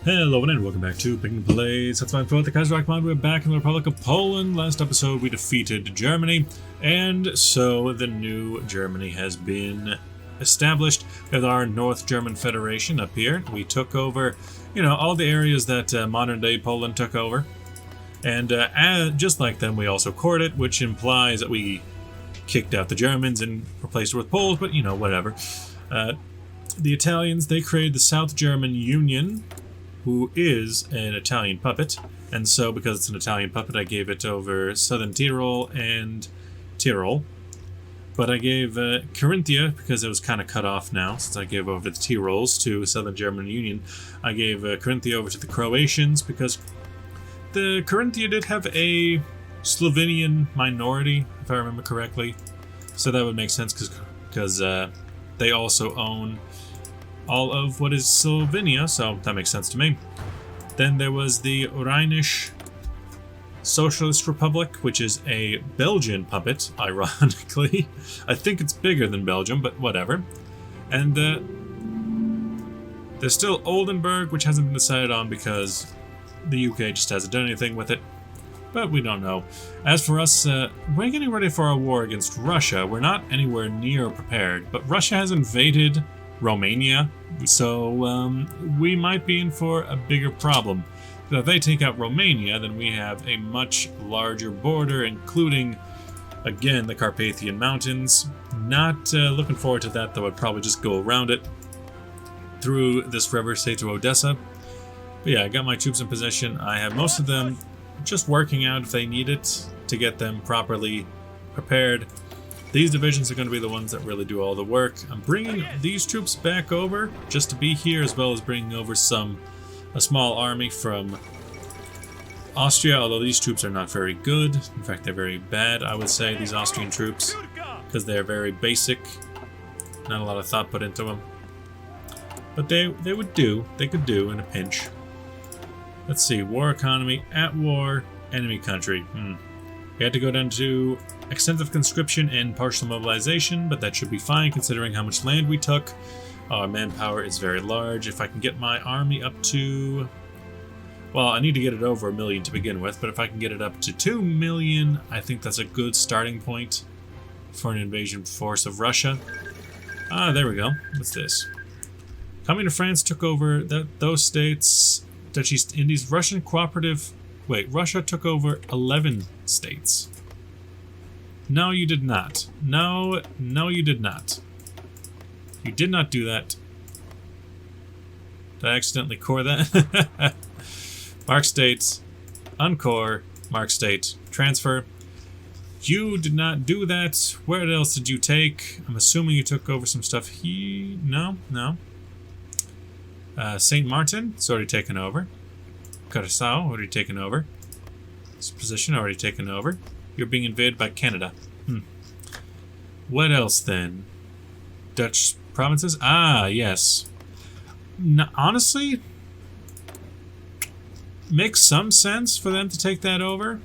Hello and welcome back to Pick and Play. That's my the Kaiserreich mod. We're back in the Republic of Poland. Last episode we defeated Germany, and so the new Germany has been established with our North German Federation up here. We took over, all the areas that modern day Poland took over, and just like them, we also cored it, which implies that we kicked out the Germans and replaced it with Poles. But whatever. The Italians, they created the South German Union, who is an Italian puppet, and so because it's an Italian puppet, I gave it over Southern Tyrol and Tyrol. But I gave Carinthia, because it was kind of cut off now, since I gave over the Tyrols to Southern German Union. I gave Carinthia over to the Croatians, because the Carinthia did have a Slovenian minority, if I remember correctly. So that would make sense, because they also own all of what is Slovenia, so that makes sense to me. Then there was the Uranus Socialist Republic, which is a Belgian puppet, ironically. I think it's bigger than Belgium, but whatever. And there's still Oldenburg, which hasn't been decided on because the UK just hasn't done anything with it. But we don't know. As for us, we're getting ready for our war against Russia. We're not anywhere near prepared, but Russia has invaded Romania, so we might be in for a bigger problem. So if they take out Romania, then we have a much larger border, including, again, the Carpathian Mountains. Not looking forward to that, though. I'd probably just go around it through this river, say to Odessa. But yeah, I got my troops in position. I have most of them just working out if they need it to get them properly prepared. These divisions are going to be the ones that really do all the work. I'm bringing these troops back over just to be here, as well as bringing over a small army from Austria, although these troops are not very good. In fact, they're very bad, I would say, these Austrian troops, because they're very basic. Not a lot of thought put into them. But they would do. They could do in a pinch. Let's see. War economy, at war, enemy country. We had to go down to extensive conscription and partial mobilization, but that should be fine considering how much land we took. Our manpower is very large. If I can get my army up to... Well, I need to get it over 1 million to begin with, but if I can get it up to 2 million, I think that's a good starting point for an invasion force of Russia. There we go. What's this? Coming to France took over those states. Dutch East Indies. Russian cooperative... Wait, Russia took over 11 states. No, you did not. No, you did not. You did not do that. Did I accidentally core that? Mark state, uncore, mark state, transfer. You did not do that. Where else did you take? I'm assuming you took over some stuff here. No. St. Martin, it's already taken over. Curaçao, already taken over. This position, already taken over. You're being invaded by Canada. What else then? Dutch provinces? Yes. Honestly, makes some sense for them to take that over.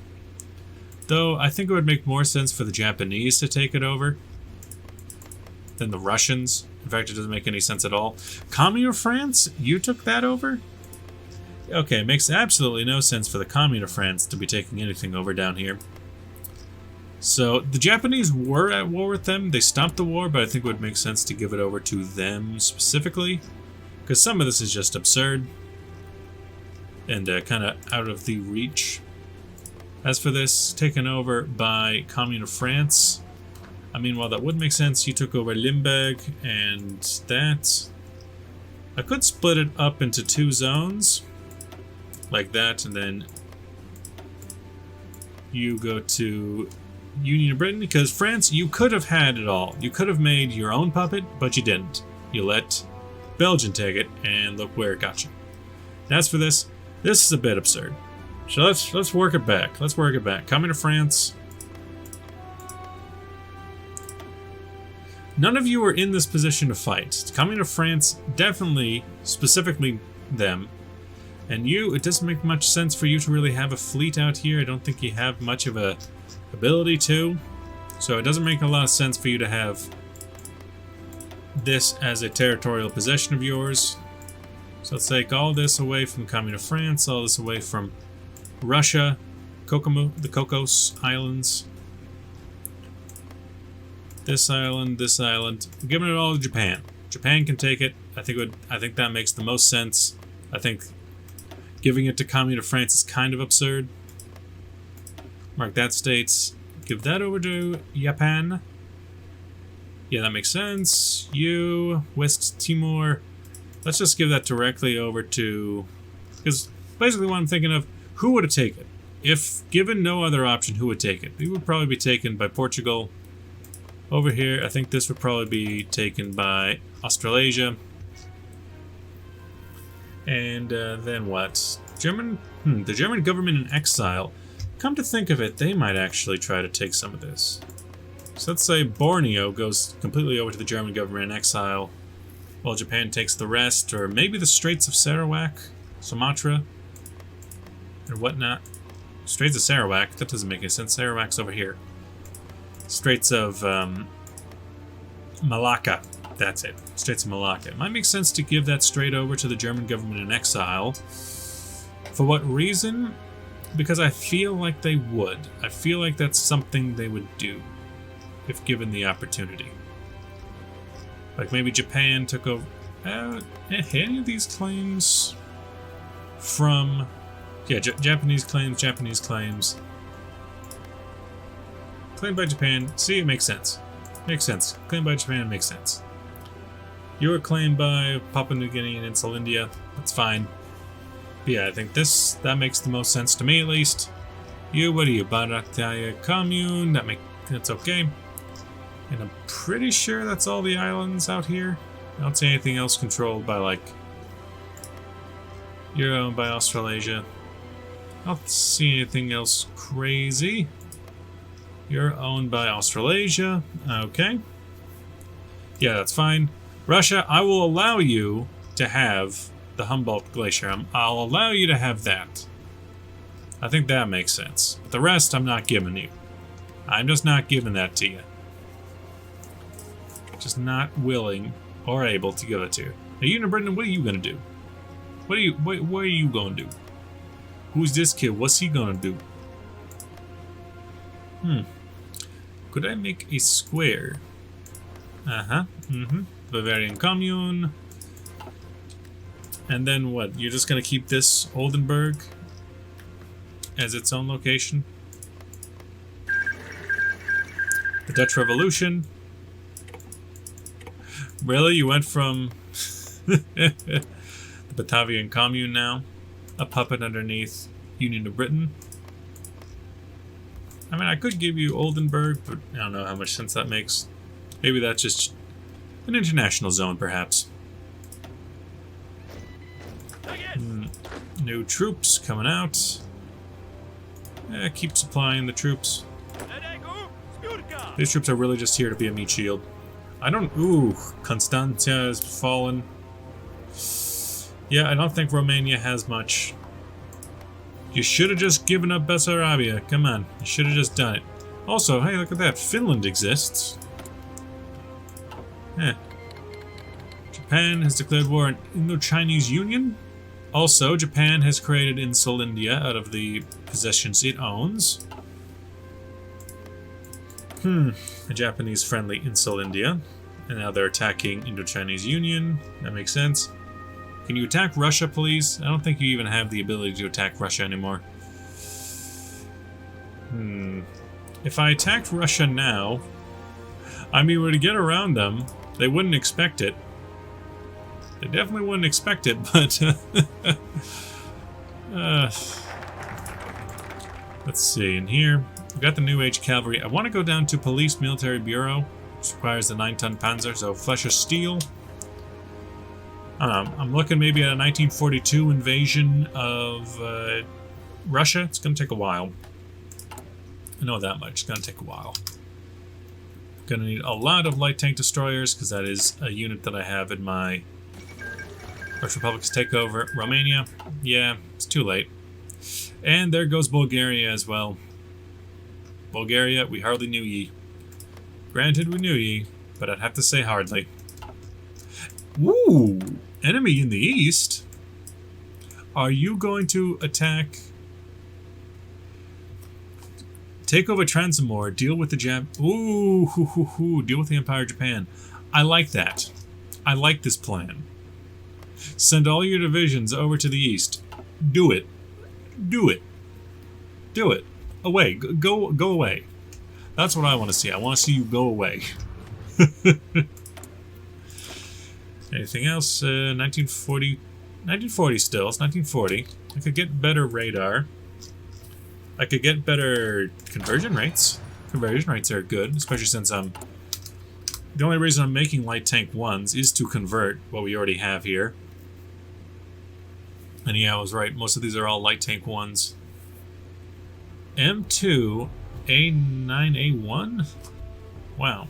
Though I think it would make more sense for the Japanese to take it over than the Russians. In fact, it doesn't make any sense at all. Commune of France? You took that over? Okay, it makes absolutely no sense for the Commune of France to be taking anything over down here. So, the Japanese were at war with them. They stopped the war, but I think it would make sense to give it over to them specifically. Because some of this is just absurd. And kind of out of the reach. As for this, taken over by Commune of France. I mean, while that would make sense, you took over Limburg and that. I could split it up into 2 zones. Like that, and then you go to Union of Britain, because France, you could have had it all. You could have made your own puppet, but you didn't. You let Belgium take it, and look where it got you. As for this is a bit absurd. So let's work it back. Let's work it back. Coming to France. None of you are in this position to fight. Coming to France, definitely, specifically them. And it doesn't make much sense for you to really have a fleet out here. I don't think you have much of a ability to. So it doesn't make a lot of sense for you to have this as a territorial possession of yours. So let's take all this away from Communist France, all this away from Russia, Kokomo, the Cocos Islands. This island, We're giving it all to Japan. Japan can take it. I think that makes the most sense. I think giving it to Communist France is kind of absurd. Mark that states. Give that over to Japan. Yeah, that makes sense. You, West Timor. Let's just give that directly over to... Because basically what I'm thinking of, who would have taken it? If given no other option, who would take it? It would probably be taken by Portugal. Over here, I think this would probably be taken by Australasia. And then what? The German government in exile. Come to think of it, they might actually try to take some of this. So let's say Borneo goes completely over to the German government in exile, while Japan takes the rest, or maybe the Straits of Sarawak, Sumatra, and whatnot. Straits of Sarawak? That doesn't make any sense. Sarawak's over here. Straits of Malacca. That's it. Straits of Malacca. It might make sense to give that straight over to the German government in exile. For what reason? Because I feel like they would. I feel like that's something they would do if given the opportunity. Like maybe Japan took over... any of these claims from... Yeah, Japanese claims. Claimed by Japan. See, it makes sense. Makes sense. Claimed by Japan makes sense. You were claimed by Papua New Guinea and Insulindia. That's fine. But yeah, I think that makes the most sense to me, at least. You, what are you? Barataya Commune. That's okay. And I'm pretty sure that's all the islands out here. I don't see anything else controlled by, like... You're owned by Australasia. I don't see anything else crazy. You're owned by Australasia. Okay. Yeah, that's fine. Russia, I will allow you to have the Humboldt Glacier. I'll allow you to have that. I think that makes sense. But the rest, I'm not giving you. I'm just not giving that to you. Just not willing or able to give it to you. Now, you know, Brendan, what are you going to do? What are you going to do? Who's this kid? What's he going to do? Could I make a square? Bavarian Commune. And then what? You're just going to keep this Oldenburg as its own location? The Dutch Revolution. Really? You went from the Batavian Commune now? A puppet underneath Union of Britain? I mean, I could give you Oldenburg, but I don't know how much sense that makes. Maybe that's just an international zone, perhaps. New troops coming out. Keep supplying the troops. These troops are really just here to be a meat shield. I don't... Ooh, Constantia has fallen. Yeah, I don't think Romania has much. You should have just given up Bessarabia. Come on, you should have just done it. Also, hey, look at that. Finland exists. Japan has declared war on Indo-Chinese Union. Also, Japan has created Insulindia out of the possessions it owns. A Japanese-friendly Insulindia. And now they're attacking Indo-Chinese Union. That makes sense. Can you attack Russia, please? I don't think you even have the ability to attack Russia anymore. If I attacked Russia now, I mean, we're to get around them. They wouldn't expect it. They definitely wouldn't expect it, but... let's see, in here, we got the New Age Cavalry. I want to go down to Police Military Bureau, which requires the 9-ton Panzer, so Flesh of Steel. I'm looking maybe at a 1942 invasion of Russia. It's going to take a while. I know that much. It's going to take a while. Going to need a lot of light tank destroyers, because that is a unit that I have in my First Republic's takeover. Romania, yeah, it's too late. And there goes Bulgaria as well. Bulgaria, we hardly knew ye. Granted, we knew ye, but I'd have to say hardly. Ooh, enemy in the east. Are you going to attack? Take over Transamore. Deal with the deal with the Empire of Japan. I like that. I like this plan. Send all your divisions over to the east. Do it. Do it. Do it. Away. Go away. That's what I want to see. I want to see you go away. Anything else? 1940. 1940 still. It's 1940. I could get better radar. I could get better conversion rates. Conversion rates are good, especially since the only reason I'm making light tank 1s is to convert what we already have here. And yeah, I was right. Most of these are all light tank 1s. M2, A9, A1? Wow.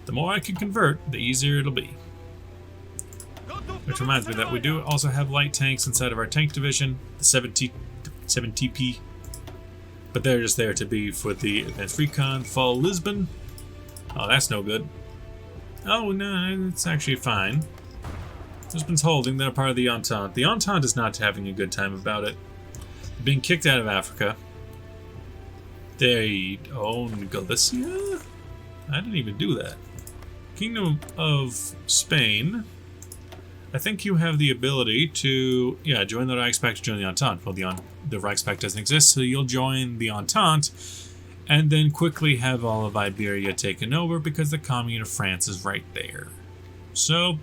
The more I can convert, the easier it'll be. Which reminds me that we do also have light tanks inside of our tank division, the 7TP. But they're just there to be for the Advanced Recon, Fall Lisbon. Oh, that's no good. Oh, no, it's actually fine. Lisbon's holding, they're part of the Entente. The Entente is not having a good time about it. Being kicked out of Africa. They own Galicia? I didn't even do that. Kingdom of Spain. I think you have the ability to, join the Reichspakt, join the Entente. Well, the Reichspakt doesn't exist, so you'll join the Entente, and then quickly have all of Iberia taken over because the Commune of France is right there. So,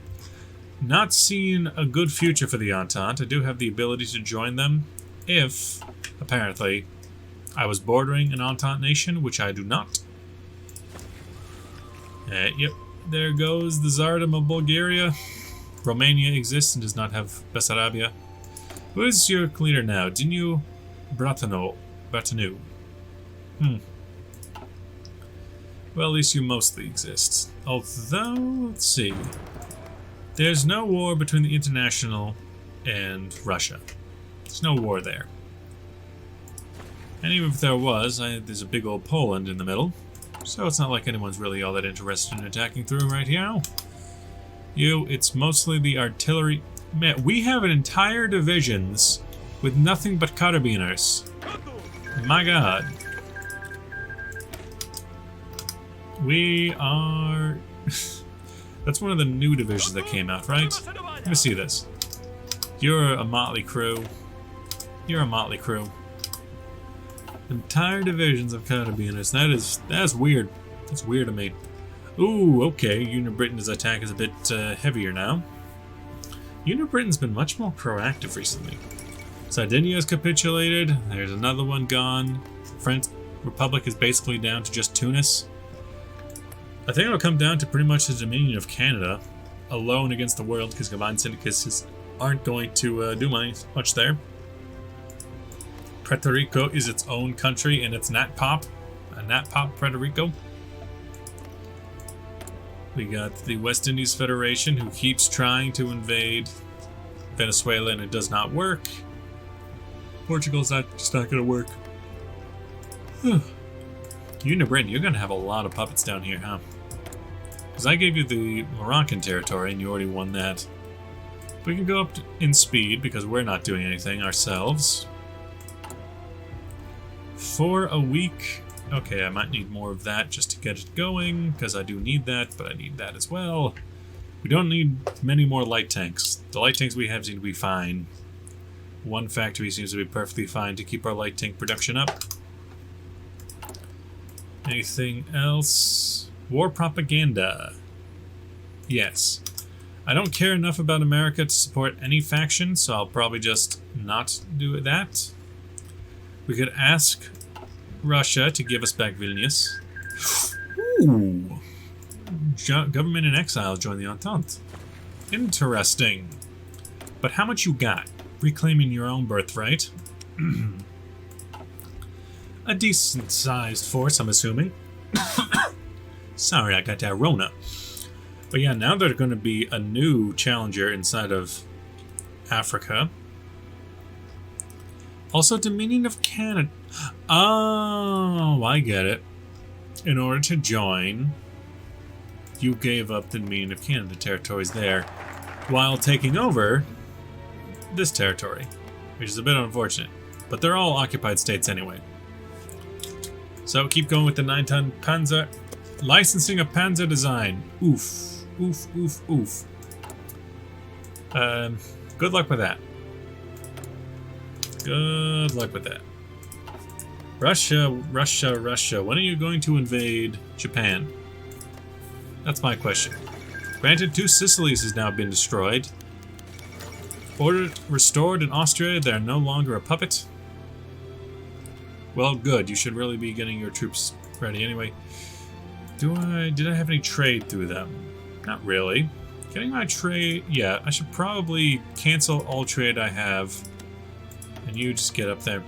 not seeing a good future for the Entente. I do have the ability to join them if, apparently, I was bordering an Entente nation, which I do not. Yep, there goes the Tsardom of Bulgaria. Romania exists and does not have Bessarabia. Who is your leader now? Dinu Bratanu. Well, at least you mostly exist. Although, let's see. There's no war between the International and Russia. There's no war there. And even if there was, there's a big old Poland in the middle. So it's not like anyone's really all that interested in attacking through right now. It's mostly the artillery. Man, we have an entire divisions with nothing but carabiners. My god. We are... That's one of the new divisions that came out, right? Let me see this. You're a motley crew. You're a motley crew. Entire divisions of carabiners. That's weird. That's weird to me. Ooh, okay. Unit Britain's attack is a bit heavier now. Unit Britain's been much more proactive recently. Sardinia's capitulated. There's another one gone. French Republic is basically down to just Tunis. I think it'll come down to pretty much the dominion of Canada alone against the world because combined syndicates aren't going to do much there. Puerto Rico is its own country and it's NatPop. NatPop Puerto Rico. We got the West Indies Federation who keeps trying to invade Venezuela and it does not work. Portugal's just not going to work. Unit Britain, you're going to have a lot of puppets down here, huh? Because I gave you the Moroccan territory and you already won that. We can go up in speed because we're not doing anything ourselves. For a week. Okay, I might need more of that just to get it going, because I do need that, but I need that as well. We don't need many more light tanks. The light tanks we have seem to be fine. One factory seems to be perfectly fine to keep our light tank production up. Anything else? War propaganda. Yes. I don't care enough about America to support any faction, so I'll probably just not do that. We could ask Russia to give us back Vilnius. Ooh. Government in exile joined the Entente. Interesting. But how much you got? Reclaiming your own birthright. A decent-sized force, I'm assuming. Sorry, I got that Rona. But yeah, now there's going to be a new challenger inside of Africa. Also, Dominion of Canada. Oh, I get it. In order to join, you gave up the Dominion of Canada territories there. while taking over this territory, which is a bit unfortunate. But they're all occupied states anyway. So keep going with the 9-ton Panzer. Licensing a Panzer design. Oof. Oof, oof, oof. Good luck with that. Good luck with that. Russia, Russia, Russia. When are you going to invade Japan? That's my question. Granted, 2 Sicilies has now been destroyed. Order restored in Austria. They're no longer a puppet. Well, good. You should really be getting your troops ready anyway. Did I have any trade through them? Not really. Getting my trade... Yeah, I should probably cancel all trade I have. And you just get up there.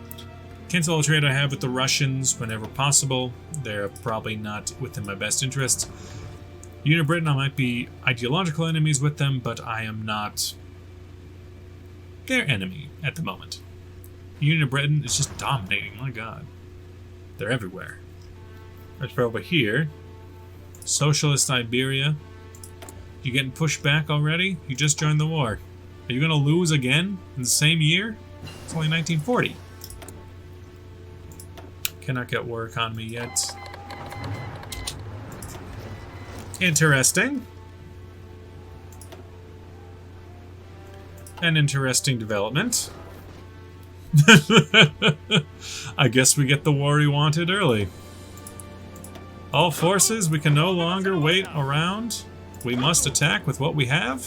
Cancel all trade I have with the Russians whenever possible. They're probably not within my best interests. Union of Britain, I might be ideological enemies with them, but I am not their enemy at the moment. Union of Britain is just dominating, my god. They're everywhere. Let's go over here. Socialist Iberia. You getting pushed back already? You just joined the war. Are you going to lose again in the same year? It's only 1940. Cannot get war economy yet. Interesting. An interesting development. I guess we get the war we wanted early. All forces, we can no longer wait around. We must attack with what we have.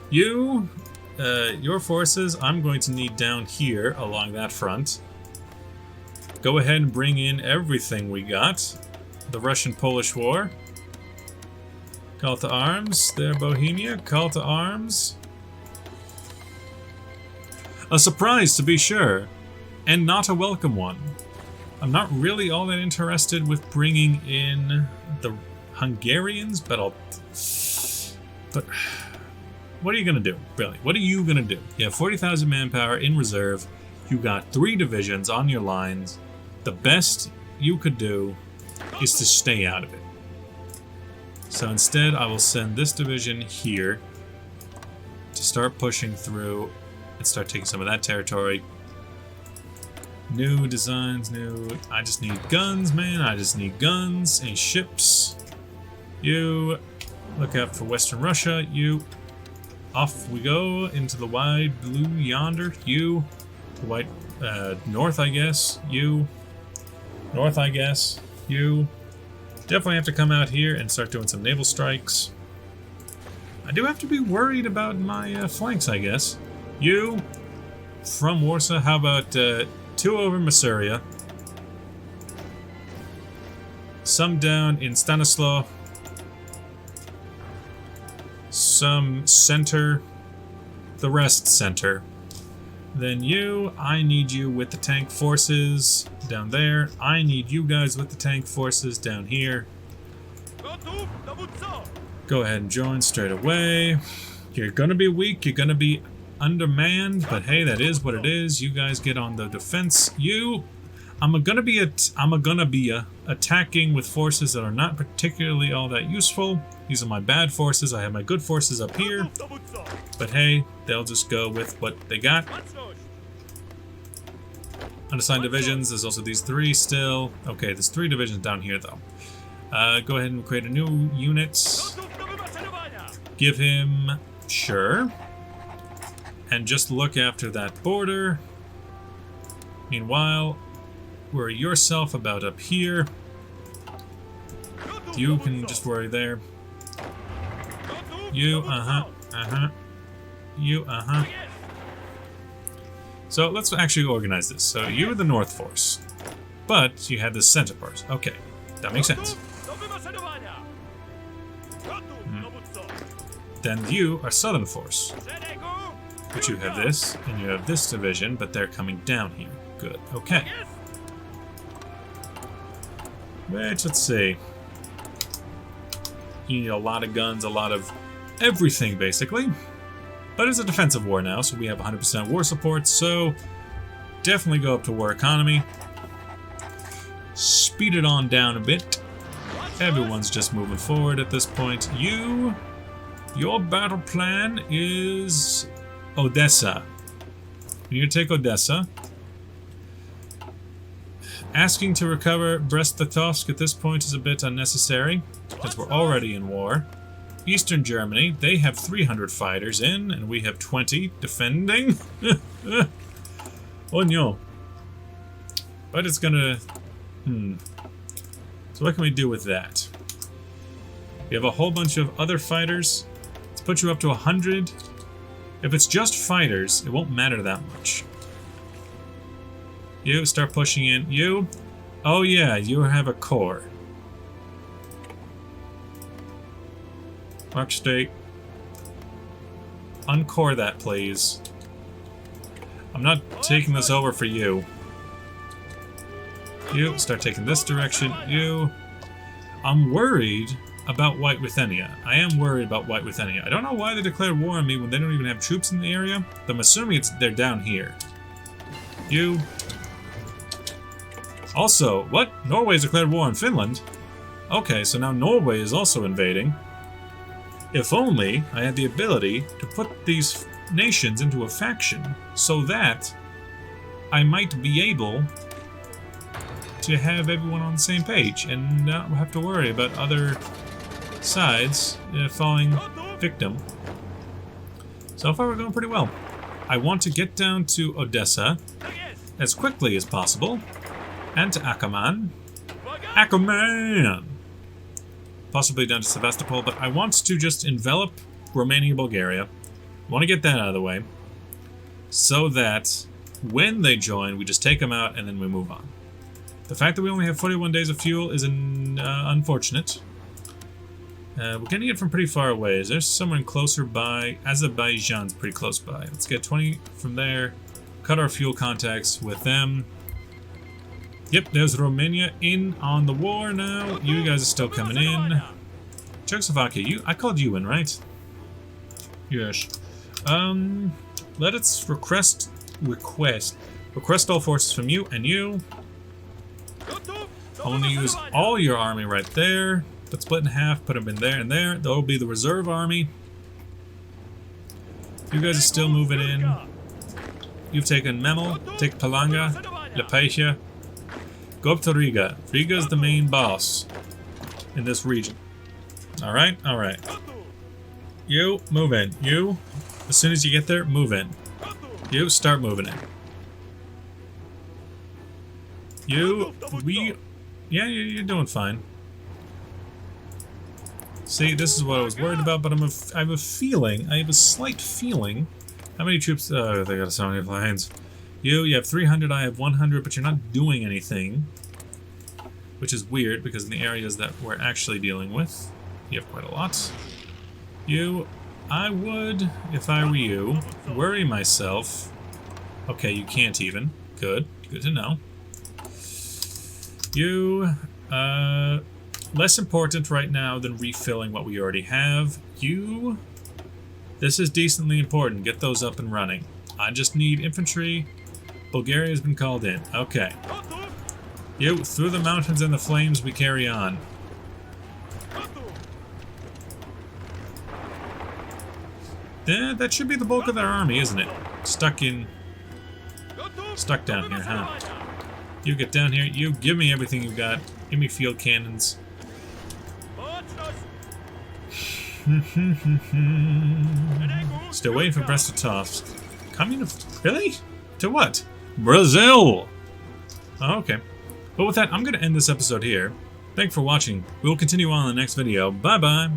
Your forces, I'm going to need down here along that front. Go ahead and bring in everything we got. The Russian-Polish War. Call to arms. There, Bohemia. Call to arms. A surprise, to be sure, and not a welcome one. I'm not really all that interested with bringing in the Hungarians, but what are you gonna do, really? What are you gonna do? You have 40,000 manpower in reserve. You got 3 divisions on your lines. The best you could do is to stay out of it. So instead, I will send this division here to start pushing through and start taking some of that territory. New designs, I just need guns, man. I just need guns and ships. You look out for Western Russia. You, off we go into the wide blue yonder. You, the white north, I guess. You, north, I guess. You definitely have to come out here and start doing some naval strikes. I do have to be worried about my flanks, I guess. You, from Warsaw, how about 2 over Masuria, some down in Stanislaw, some center, the rest center. Then you, I need you with the tank forces down there. I need you guys with the tank forces down here. Go ahead and join straight away. You're gonna be weak, you're gonna be undermanned, but hey, that is what it is. You guys get on the defense. I'm gonna be attacking with forces that are not particularly all that useful. These are my bad forces. I have my good forces up here, but hey, they'll just go with what they got. Unassigned divisions. There's also these 3 still. Okay, there's 3 divisions down here though. Go ahead and create a new unit. Give him, sure. And just look after that border. Meanwhile, worry yourself about up here. You can just worry there. You, You, So let's actually organize this. So you are the North Force, but you have the center force. Okay, that makes sense. Then you are Southern Force. But you have this, and you have this division, but they're coming down here. Good, okay. Which, let's see. You need a lot of guns, a lot of everything, basically. But it's a defensive war now, so we have 100% war support, so definitely go up to war economy. Speed it on down a bit. Everyone's just moving forward at this point. Your battle plan is Odessa. You need to take Odessa. Asking to recover Brest-Litovsk at this point is a bit unnecessary, because we're already in war. Eastern Germany, they have 300 fighters in, and we have 20 defending. Oh no. But it's gonna... So what can we do with that? We have a whole bunch of other fighters. Let's put you up to 100. If it's just fighters, it won't matter that much. You, start pushing in. You? Oh yeah, you have a core. Mark State. Uncore that, please. I'm not taking this over for you. You, start taking this direction. You. I'm worried about White Ruthenia. I am worried about White Ruthenia. I don't know why they declared war on me when they don't even have troops in the area. But I'm assuming they're down here. You. Also, what? Norway's declared war on Finland? Okay, so now Norway is also invading. If only I had the ability to put these nations into a faction so that I might be able to have everyone on the same page and not have to worry about other sides falling victim. So far we're going pretty well. I want to get down to Odessa as quickly as possible and to Ackerman. Ackerman! Possibly down to Sevastopol, but I want to just envelop Romania and Bulgaria. I want to get that out of the way so that when they join, we just take them out and then we move on. The fact that we only have 41 days of fuel is unfortunate. We're getting it from pretty far away. Is there someone closer by? Azerbaijan's pretty close by. Let's get 20 from there. Cut our fuel contacts with them. Yep, there's Romania in on the war now. You guys are still coming in. Czechoslovakia, I called you in, right? Yes. Let us request all forces from you and you. I want to use all your army right there. But split in half, put them in there and there. That'll be the reserve army. You guys are still moving in. You've taken Memel, take Palanga, Lepechia. Go up to Riga. Riga is the main boss in this region. Alright, alright. You, move in. You, as soon as you get there, move in. You, start moving in. You, yeah, you're doing fine. See, this is what I was worried about, but I have a slight feeling. How many troops? Oh, they got so many lines. You have 300, I have 100, but you're not doing anything. Which is weird, because in the areas that we're actually dealing with, you have quite a lot. You, I would, if I were you, worry myself. Okay, you can't even. Good to know. You, less important right now than refilling what we already have. You, this is decently important. Get those up and running. I just need infantry. Bulgaria has been called in. Okay. You, through the mountains and the flames, we carry on. That should be the bulk of their army, isn't it? Stuck down here, huh? You get down here. You give me everything you've got. Give me field cannons. Still waiting for Brest-Litovsk. Coming to... Really? To what? Brazil! Oh, okay. But with that, I'm going to end this episode here. Thanks for watching. We will continue on in the next video. Bye-bye!